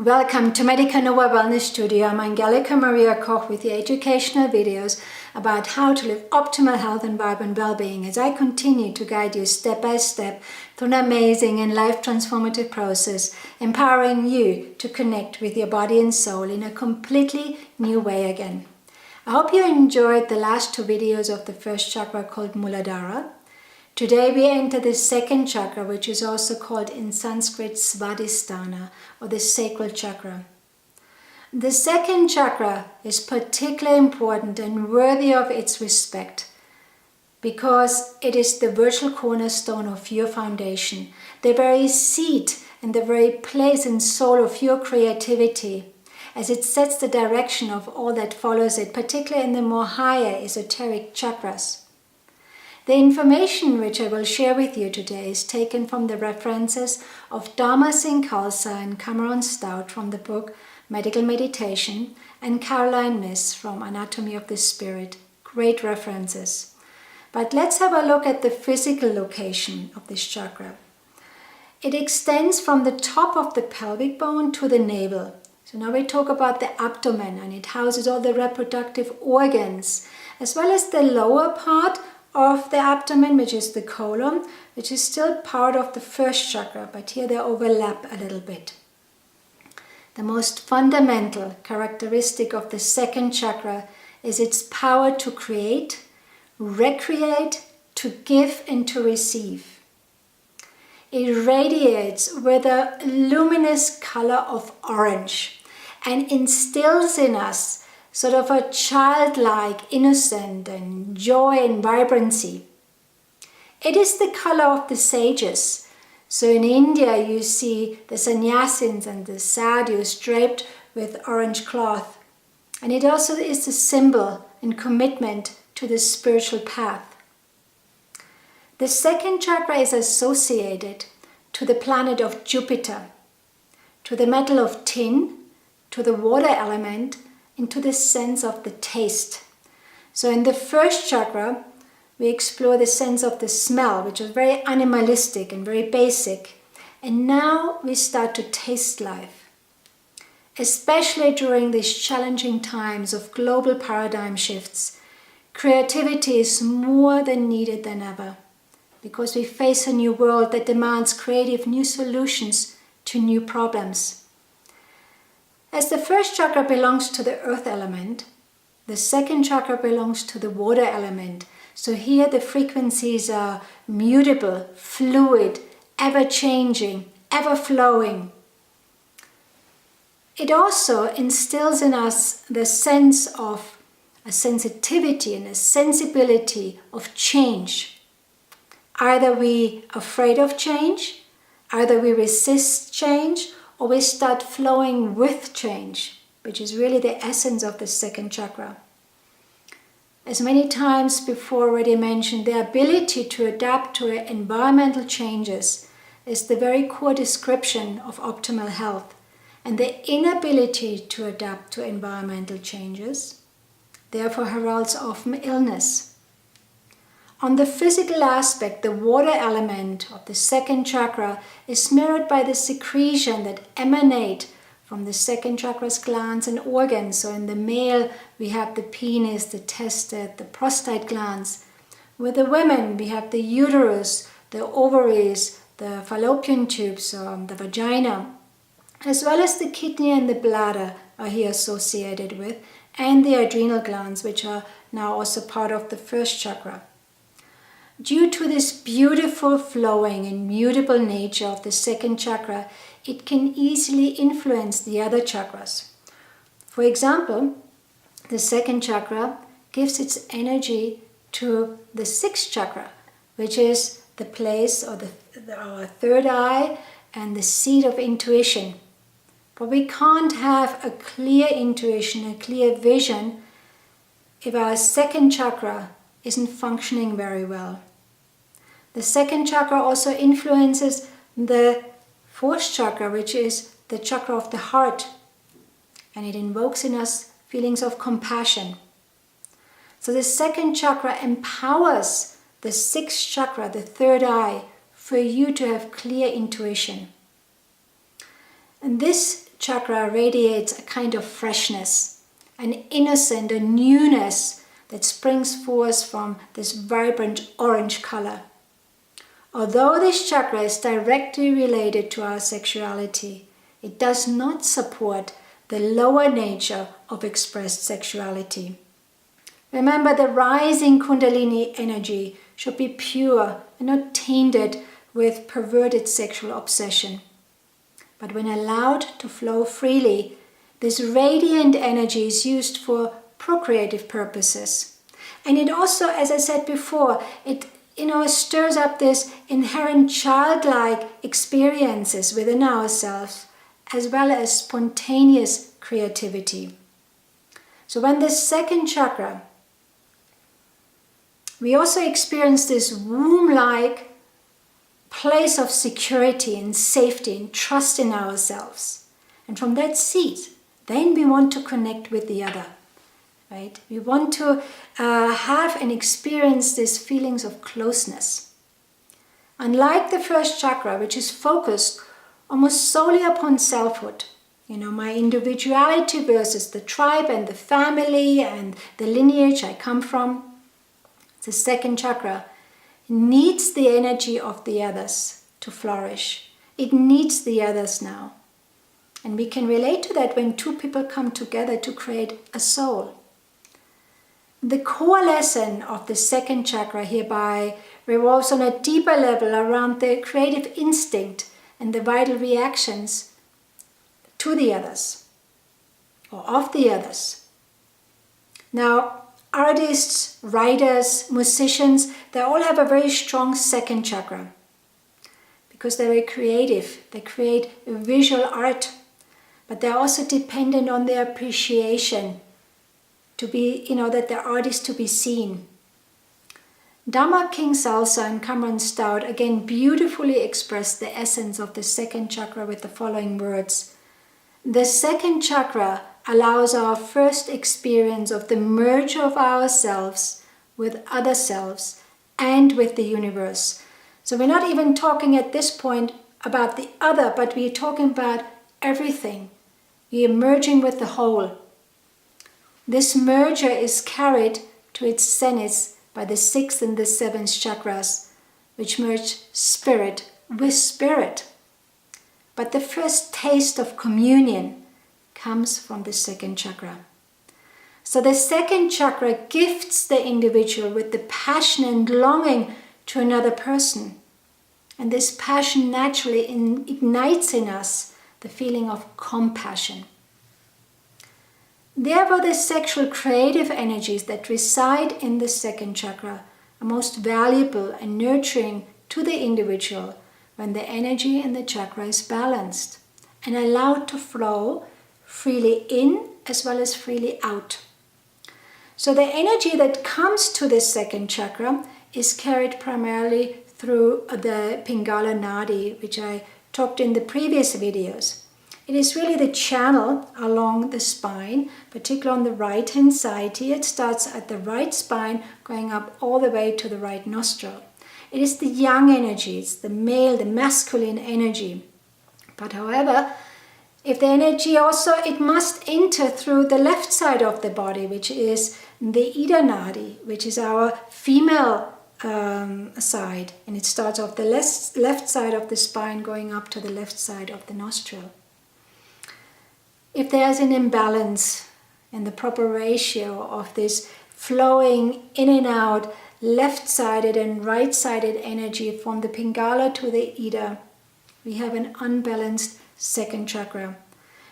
Welcome to Medica Wellness Studio. I'm Angelika Maria Koch with the educational videos about how to live optimal health and vibrant well-being as I continue to guide you step by step through an amazing and life-transformative process, empowering you to connect with your body and soul in a completely new way again. I hope you enjoyed the last two videos of the first chakra called Muladhara. Today we enter the second chakra, which is also called in Sanskrit SWADHISTHANA, or the sacral chakra. The second chakra is particularly important and worthy of its respect because it is the virtual cornerstone of your foundation, the very seat and the very place and soul of your creativity, as it sets the direction of all that follows it, particularly in the more higher esoteric chakras. The information which I will share with you today is taken from the references of Dharma Singh Khalsa and Cameron Stout from the book Medical Meditation and Caroline Miss from Anatomy of the Spirit. Great references. But let's have a look at the physical location of this chakra. It extends from the top of the pelvic bone to the navel. So now we talk about the abdomen, and it houses all the reproductive organs, as well as the lower part of the abdomen, which is the colon, which is still part of the first chakra, but here they overlap a little bit. The most fundamental characteristic of the second chakra is its power to create, recreate, to give and to receive. It radiates with a luminous color of orange and instills in us sort of a childlike, innocent and joy and vibrancy. It is the color of the sages. So in India you see the sannyasins and the sadhus draped with orange cloth. And it also is a symbol and commitment to the spiritual path. The second chakra is associated to the planet of Jupiter, to the metal of tin, to the water element, into the sense of the taste. So in the first chakra, we explore the sense of the smell, which is very animalistic and very basic. And now we start to taste life. Especially during these challenging times of global paradigm shifts, creativity is more than needed than ever, because we face a new world that demands creative new solutions to new problems. As the first chakra belongs to the earth element, the second chakra belongs to the water element. So here the frequencies are mutable, fluid, ever-changing, ever-flowing. It also instills in us the sense of a sensitivity and a sensibility of change. Either we are afraid of change, either we resist change, or we start flowing with change, which is really the essence of the second chakra. As many times before already mentioned, the ability to adapt to environmental changes is the very core description of optimal health, and the inability to adapt to environmental changes therefore heralds often illness. On the physical aspect, the water element of the second chakra is mirrored by the secretion that emanate from the second chakra's glands and organs. So in the male, we have the penis, the testes, the prostate glands. With the women, we have the uterus, the ovaries, the fallopian tubes, the vagina, as well as the kidney and the bladder are here associated with, and the adrenal glands, which are now also part of the first chakra. Due to this beautiful flowing and mutable nature of the second chakra, it can easily influence the other chakras. For example, the second chakra gives its energy to the sixth chakra, which is the place or our third eye and the seat of intuition. But we can't have a clear intuition, a clear vision, if our second chakra isn't functioning very well. The second chakra also influences the fourth chakra, which is the chakra of the heart, and it invokes in us feelings of compassion. So the second chakra empowers the sixth chakra, the third eye, for you to have clear intuition. And this chakra radiates a kind of freshness, an innocent, a newness that springs forth from this vibrant orange color. Although this chakra is directly related to our sexuality, it does not support the lower nature of expressed sexuality. Remember, the rising Kundalini energy should be pure and not tainted with perverted sexual obsession. But when allowed to flow freely, this radiant energy is used for procreative purposes. And it also, as I said before, it stirs up this inherent childlike experiences within ourselves, as well as spontaneous creativity. So when the second chakra, we also experience this womb-like place of security and safety and trust in ourselves. And from that seat, then we want to connect with the other, right? We want to have and experience these feelings of closeness. Unlike the first chakra, which is focused almost solely upon selfhood, my individuality versus the tribe and the family and the lineage I come from, the second chakra needs the energy of the others to flourish. It needs the others now. And we can relate to that when two people come together to create a soul. The coalescence of the second chakra hereby revolves on a deeper level around the creative instinct and the vital reactions to the others, or of the others. Now, artists, writers, musicians, they all have a very strong second chakra because they're very creative. They create visual art, but they're also dependent on their appreciation to be, that their art is to be seen. Dharma King Salsa and Cameron Stout again beautifully expressed the essence of the second chakra with the following words. The second chakra allows our first experience of the merger of ourselves with other selves and with the universe. So we're not even talking at this point about the other, but we're talking about everything. We are merging with the whole. This merger is carried to its zenith by the 6th and the 7th chakras, which merge spirit with spirit. But the first taste of communion comes from the second chakra. So the second chakra gifts the individual with the passion and longing to another person. And this passion naturally ignites in us the feeling of compassion. Therefore, the sexual creative energies that reside in the second chakra are most valuable and nurturing to the individual when the energy in the chakra is balanced and allowed to flow freely in as well as freely out. So the energy that comes to the second chakra is carried primarily through the Pingala Nadi, which I talked in the previous videos. It is really the channel along the spine, particularly on the right hand side. Here it starts at the right spine, going up all the way to the right nostril. It is the yang energy, it's the male, the masculine energy. But however, if the energy also, it must enter through the left side of the body, which is the Ida Nadi, which is our female side. And it starts off the left side of the spine, going up to the left side of the nostril. If there's an imbalance in the proper ratio of this flowing in and out, left-sided and right-sided energy from the Pingala to the Ida, we have an unbalanced second chakra.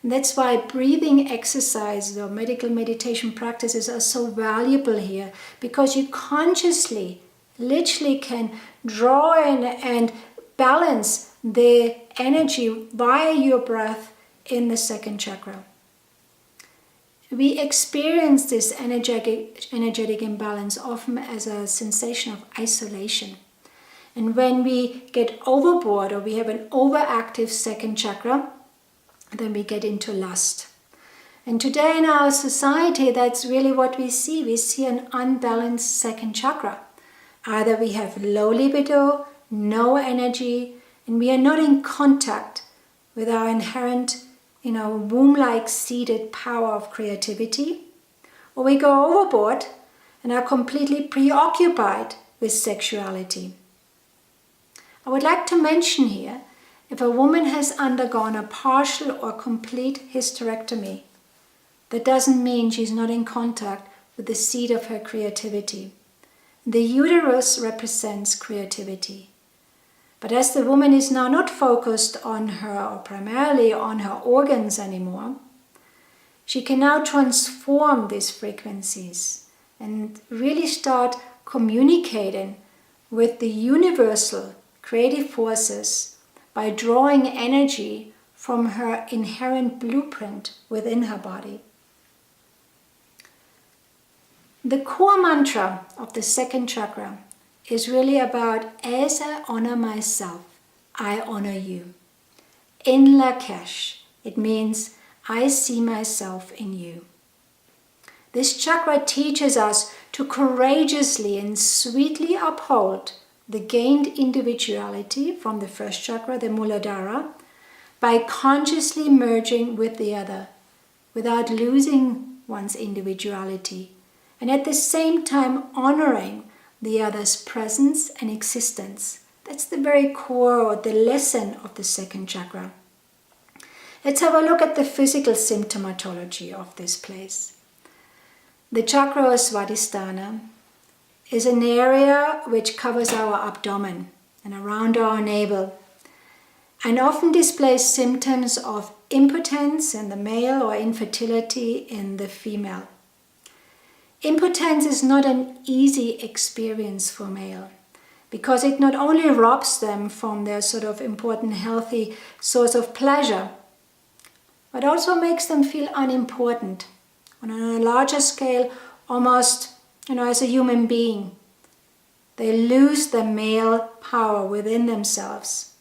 And that's why breathing exercises or medical meditation practices are so valuable here, because you consciously, literally can draw in and balance the energy via your breath in the second chakra. We experience this energetic imbalance often as a sensation of isolation. And when we get overboard or we have an overactive second chakra, then we get into lust. And today in our society, that's really what we see. We see an unbalanced second chakra. Either we have low libido, no energy, and we are not in contact with our inherent womb-like seated power of creativity, or we go overboard and are completely preoccupied with sexuality. I would like to mention here, if a woman has undergone a partial or complete hysterectomy, that doesn't mean she's not in contact with the seat of her creativity. The uterus represents creativity. But as the woman is now not focused on her, or primarily on her organs anymore, she can now transform these frequencies and really start communicating with the universal creative forces by drawing energy from her inherent blueprint within her body. The core mantra of the second chakra is really about, as I honor myself, I honor you. In Lakesh, it means I see myself in you. This chakra teaches us to courageously and sweetly uphold the gained individuality from the first chakra, the Muladhara, by consciously merging with the other without losing one's individuality, and at the same time honoring the other's presence and existence. That's the very core or the lesson of the second chakra. Let's have a look at the physical symptomatology of this place. The chakra of SWADHISTHANA is an area which covers our abdomen and around our navel, and often displays symptoms of impotence in the male or infertility in the female. Impotence is not an easy experience for male, because it not only robs them from their sort of important healthy source of pleasure, but also makes them feel unimportant, and on a larger scale, almost, as a human being. They lose their male power within themselves.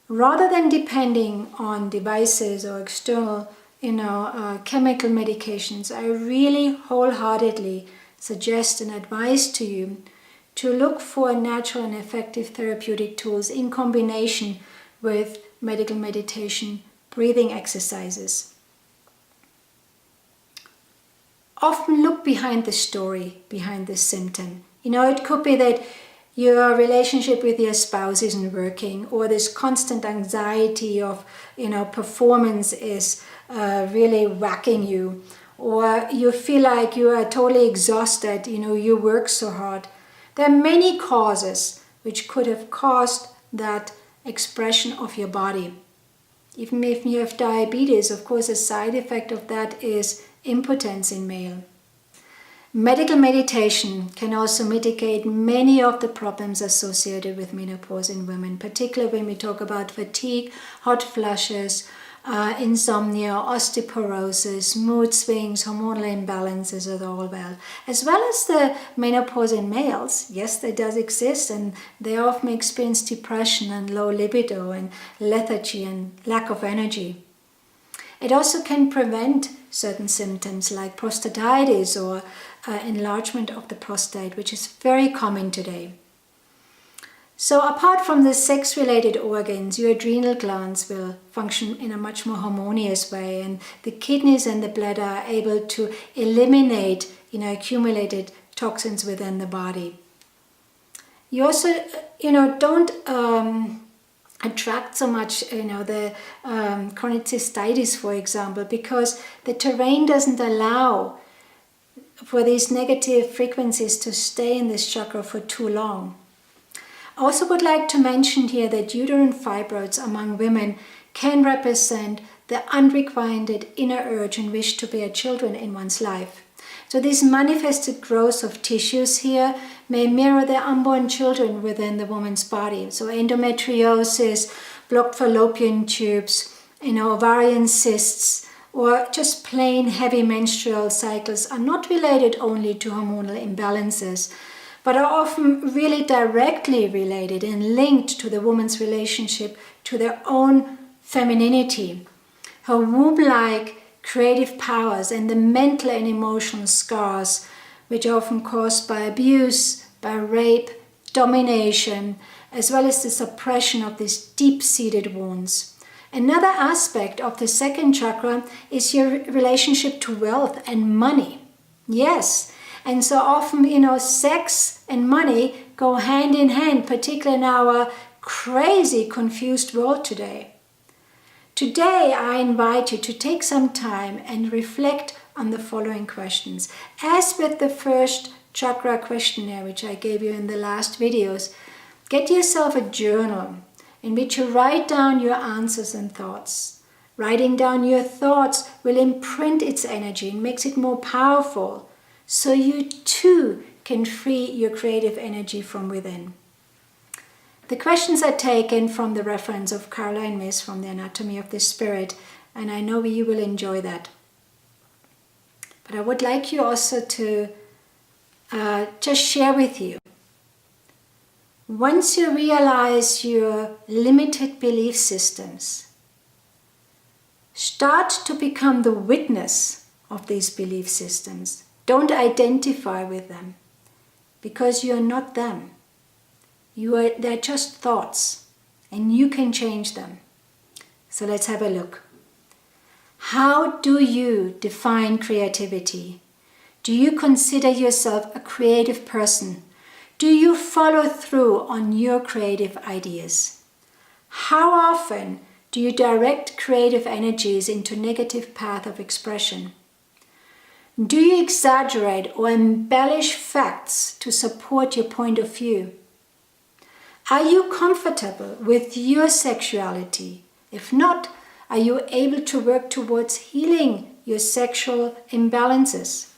Rather than depending on devices or external chemical medications, I really wholeheartedly suggest and advise to you to look for natural and effective therapeutic tools in combination with medical meditation, breathing exercises. Often look behind the story, behind this symptom. It could be that your relationship with your spouse isn't working, or this constant anxiety of, performance is really whacking you, or you feel like you are totally exhausted, you work so hard. There are many causes which could have caused that expression of your body. Even if you have diabetes, of course, a side effect of that is impotence in male. Medical meditation can also mitigate many of the problems associated with menopause in women, particularly when we talk about fatigue, hot flushes, insomnia, osteoporosis, mood swings, hormonal imbalances as well as the menopause in males. Yes, that does exist, and they often experience depression and low libido and lethargy and lack of energy. It also can prevent certain symptoms like prostatitis or enlargement of the prostate, which is very common today. So apart from the sex-related organs, your adrenal glands will function in a much more harmonious way, and the kidneys and the bladder are able to eliminate accumulated toxins within the body. You also don't attract so much the chronic cystitis, for example, because the terrain doesn't allow for these negative frequencies to stay in this chakra for too long. I also would like to mention here that uterine fibroids among women can represent the unrequited inner urge and wish to bear children in one's life. So these manifested growths of tissues here may mirror the unborn children within the woman's body. So endometriosis, blocked fallopian tubes, ovarian cysts, or just plain heavy menstrual cycles are not related only to hormonal imbalances, but are often really directly related and linked to the woman's relationship to their own femininity, her womb-like creative powers, and the mental and emotional scars which are often caused by abuse, by rape, domination, as well as the suppression of these deep-seated wounds. Another aspect of the second chakra is your relationship to wealth and money. Yes, and so often, sex and money go hand in hand, particularly in our crazy, confused world today. Today, I invite you to take some time and reflect on the following questions. As with the first chakra questionnaire, which I gave you in the last videos, get yourself a journal in which you write down your answers and thoughts. Writing down your thoughts will imprint its energy and makes it more powerful, so you too can free your creative energy from within. The questions are taken from the reference of Carla and Miss from the Anatomy of the Spirit, and I know you will enjoy that. But I would like you also to just share with you. Once you realize your limited belief systems, start to become the witness of these belief systems. Don't identify with them, because you're not them. They're just thoughts, and you can change them. So let's have a look. How do you define creativity? Do you consider yourself a creative person? Do you follow through on your creative ideas? How often do you direct creative energies into negative path of expression? Do you exaggerate or embellish facts to support your point of view? Are you comfortable with your sexuality? If not, are you able to work towards healing your sexual imbalances?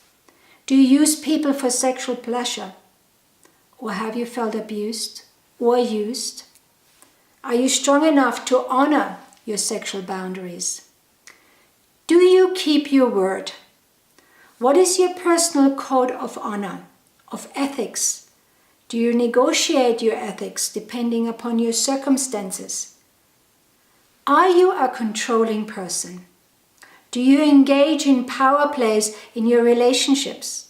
Do you use people for sexual pleasure? Or have you felt abused or used? Are you strong enough to honor your sexual boundaries? Do you keep your word? What is your personal code of honor, of ethics? Do you negotiate your ethics depending upon your circumstances? Are you a controlling person? Do you engage in power plays in your relationships?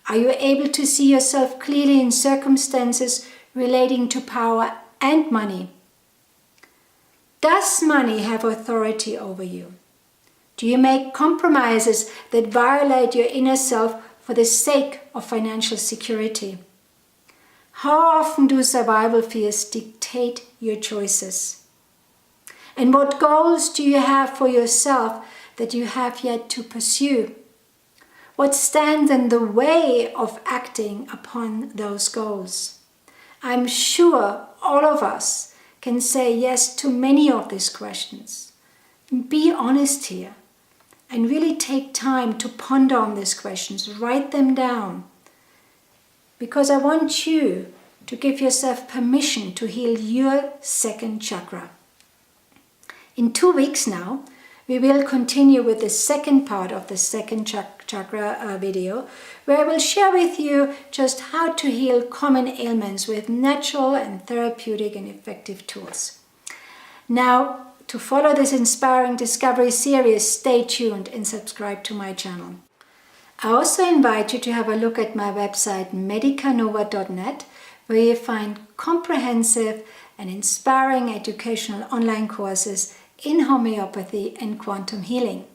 Are you able to see yourself clearly in circumstances relating to power and money? Does money have authority over you? Do you make compromises that violate your inner self for the sake of financial security? How often do survival fears dictate your choices? And what goals do you have for yourself that you have yet to pursue? What stands in the way of acting upon those goals? I'm sure all of us can say yes to many of these questions. Be honest here and really take time to ponder on these questions. Write them down. Because I want you to give yourself permission to heal your second chakra. In 2 weeks now, we will continue with the second part of the second chakra video, where I will share with you just how to heal common ailments with natural and therapeutic and effective tools. Now, to follow this inspiring discovery series, stay tuned and subscribe to my channel. I also invite you to have a look at my website medicanova.net, where you find comprehensive and inspiring educational online courses in homeopathy and quantum healing.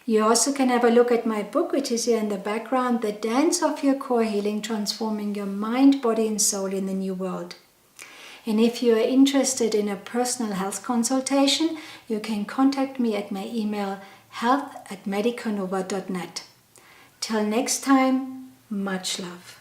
You also can have a look at my book, which is here in the background, The Dance of Your Core Healing, Transforming Your Mind, Body and Soul in the New World. And if you are interested in a personal health consultation, you can contact me at my email health@medicanova.net. Till next time, much love.